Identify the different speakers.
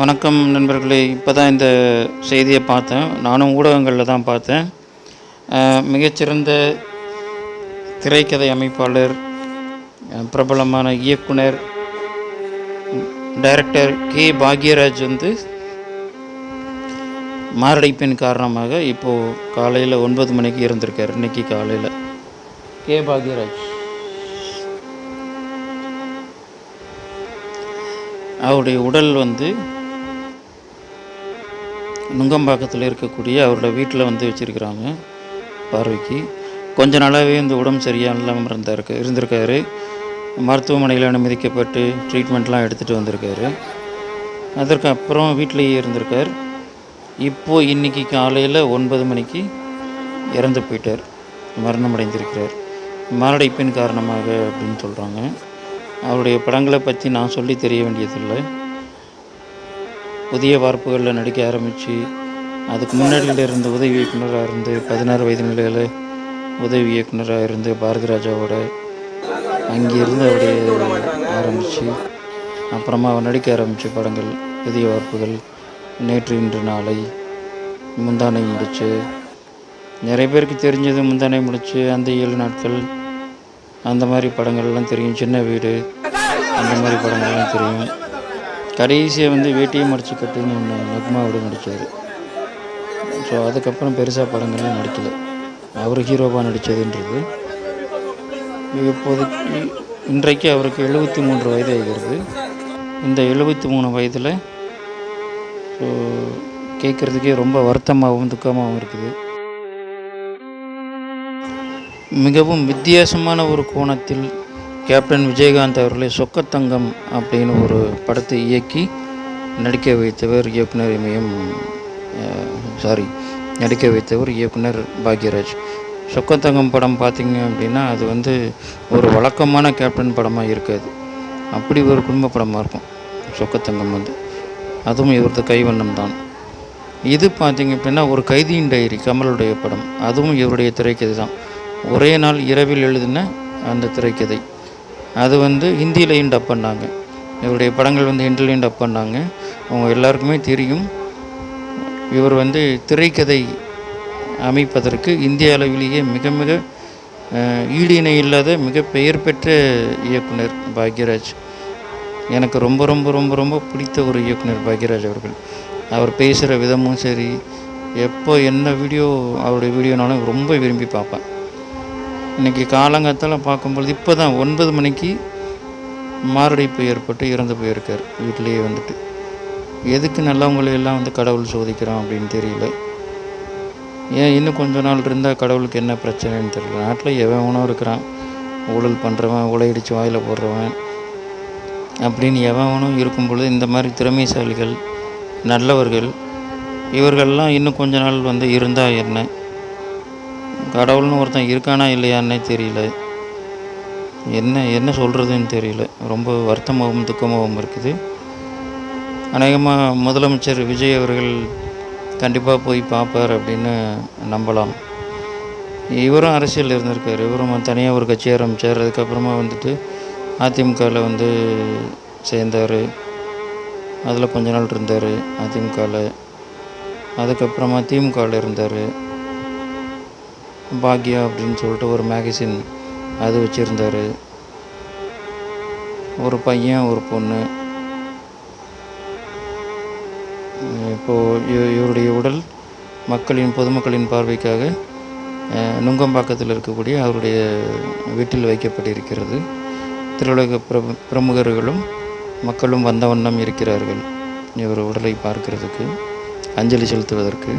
Speaker 1: வணக்கம் நண்பர்களே. இப்போ தான் இந்த செய்தியை பார்த்தேன். நானும் ஊடகங்களில் தான் பார்த்தேன். மிகச்சிறந்த திரைக்கதை அமைப்பாளர், பிரபலமான இயக்குனர், டைரக்டர் கே பாக்யராஜ் மாரடைப்பின் காரணமாக இப்போது காலையில் 9 மணிக்கு இருந்திருக்கார். இன்றைக்கி காலையில் கே பாக்யராஜ் அவருடைய உடல் நுங்கம்பாக்கத்தில் இருக்கக்கூடிய அவரோட வீட்டில் வச்சுருக்கிறாங்க பார்வைக்கு. கொஞ்ச நாளாகவே இந்த உடம்பு சரியானலாம் இருந்திருக்காரு. மருத்துவமனையில் அனுமதிக்கப்பட்டு ட்ரீட்மெண்ட்லாம் எடுத்துகிட்டு வந்திருக்காரு. அதற்கு அப்புறம் வீட்டிலேயே இருந்திருக்கார். இப்போது இன்றைக்கி காலையில் 9 மணிக்கு இறந்து போயிட்டார், மரணம் அடைந்திருக்கிறார். மாரடைப்பின் காரணமாக அப்படின்னு சொல்கிறாங்க. அவருடைய படங்களை பற்றி நான் சொல்லி தெரிய வேண்டியதில்லை. புதிய வார்ப்புகளில் நடிக்க ஆரம்பித்து அதுக்கு முன்னாடியில் இருந்த உதவி இயக்குனராக இருந்து 16 வயது நிலையில் உதவி இயக்குனராக இருந்து பாரதி ராஜாவோட அங்கேருந்து அவருடைய ஆரம்பித்து அப்புறமா அவர் நடிக்க ஆரம்பித்த படங்கள் புதிய வார்ப்புகள், நேற்று இன்று நாளை, முந்தானை முடிச்சு, நிறைய பேருக்கு தெரிஞ்சது முந்தானை முடிச்சு, அந்த 7 நாட்கள், அந்த மாதிரி படங்கள்லாம் தெரியும். சின்ன வீடு, அந்த மாதிரி படங்கள்லாம் தெரியும். கடைசியாக வேட்டியை மடித்து கட்டுன்னு ஒன்று நக்மாவோடு நடித்தார். ஸோ அதுக்கப்புறம் பெருசாக படங்கள்லாம் நடிக்கலை. அவர் ஹீரோவாக நடித்ததுன்றது. இப்போதைக்கு இன்றைக்கு அவருக்கு 73 வயது ஆகிறது. இந்த 73 வயதில் ஸோ கேட்குறதுக்கே ரொம்ப வருத்தமாகவும் துக்கமாகவும் இருக்குது. மிகவும் வித்தியாசமான ஒரு கோணத்தில் கேப்டன் விஜயகாந்த் அவர்களை சொக்கத்தங்கம் அப்படின்னு ஒரு படத்தை இயக்கி நடிக்க வைத்தவர் இயக்குனர் பாக்யராஜ். சொக்கத்தங்கம் படம் பார்த்திங்க அப்படின்னா அது ஒரு வழக்கமான கேப்டன் படமாக இருக்காது. அப்படி ஒரு குடும்ப படமாக இருக்கும் சொக்கத்தங்கம். அதுவும் இவரது கைவண்ணம் தான். இது பார்த்திங்க அப்படின்னா ஒரு கைதியின் டைரி, கமலுடைய படம். அதுவும் இவருடைய திரைக்கதை தான். ஒரே நாள் இரவில் எழுதின அந்த திரைக்கதை. அது ஹிந்திலையும் டப் பண்ணாங்க. இவருடைய படங்கள் ஹிந்திலையும் டப் பண்ணாங்க. அவங்க எல்லாருக்குமே தெரியும், இவர் திரைக்கதை அமைப்பதற்கு இந்திய அளவிலேயே மிக மிக ஈடு இணை இல்லாத மிக பெயர் பெற்ற இயக்குனர் பாக்யராஜ். எனக்கு ரொம்ப ரொம்ப ரொம்ப ரொம்ப பிடித்த ஒரு இயக்குனர் பாக்யராஜ் அவர்கள். அவர் பேசுகிற விதமும் சரி, எப்போ என்ன அவருடைய வீடியோனாலும் ரொம்ப விரும்பி பார்ப்பேன். இன்றைக்கி காலங்காலத்தில் பார்க்கும்பொழுது இப்போ தான் 9 மணிக்கு மாரடைப்பு ஏற்பட்டு இறந்து போயிருக்கார் வீட்டிலேயே. எதுக்கு நல்லவங்களையெல்லாம் கடவுள் சோதிக்கிறான் அப்படின்னு தெரியல. ஏன் இன்னும் கொஞ்ச நாள் இருந்தால் கடவுளுக்கு என்ன பிரச்சனைன்னு தெரியல. நாட்டில் எவனோ இருக்கிறான், ஊழல் பண்ணுறவன், உலையடித்து வாயில் போடுறவன் அப்படின்னு எவனும் இருக்கும் பொழுது இந்த மாதிரி திறமைசாலிகள், நல்லவர்கள், இவர்கள்லாம் இன்னும் கொஞ்ச நாள் இருந்தால் என்ன, கடவுள்னு ஒருத்தன் இருக்கானா இல்லையான்னே தெரியல. என்ன சொல்கிறதுன்னு தெரியல. ரொம்ப வருத்தமாகவும் துக்கமாகவும் இருக்குது. அநேகமாக முதலமைச்சர் விஜய் அவர்கள் கண்டிப்பாக போய் பார்ப்பார் அப்படின்னு நம்பலாம். இவரும் அரசியல் இருந்திருக்கார். இவரும் தனியாக ஒரு கட்சி ஆரம்பித்தார். அதுக்கப்புறமா அதிமுகவில் சேர்ந்தார். அதில் கொஞ்ச நாள் இருந்தார் அதிமுகவில். அதுக்கப்புறமா திமுகவில் இருந்தார். பாக்யா அப்படின்னு சொல்லிட்டு ஒரு மேகசின் அது வச்சுருந்தார். ஒரு பையன் ஒரு பொண்ணு. இப்போது இவருடைய உடல் பொதுமக்களின் பார்வைக்காக நுங்கம்பாக்கத்தில் இருக்கக்கூடிய அவருடைய வீட்டில் வைக்கப்பட்டிருக்கிறது. திரையுலக பிரமுகர்களும் மக்களும் வந்த வண்ணம் இருக்கிறார்கள் இவர் உடலை பார்க்கிறதுக்கு, அஞ்சலி செலுத்துவதற்கு.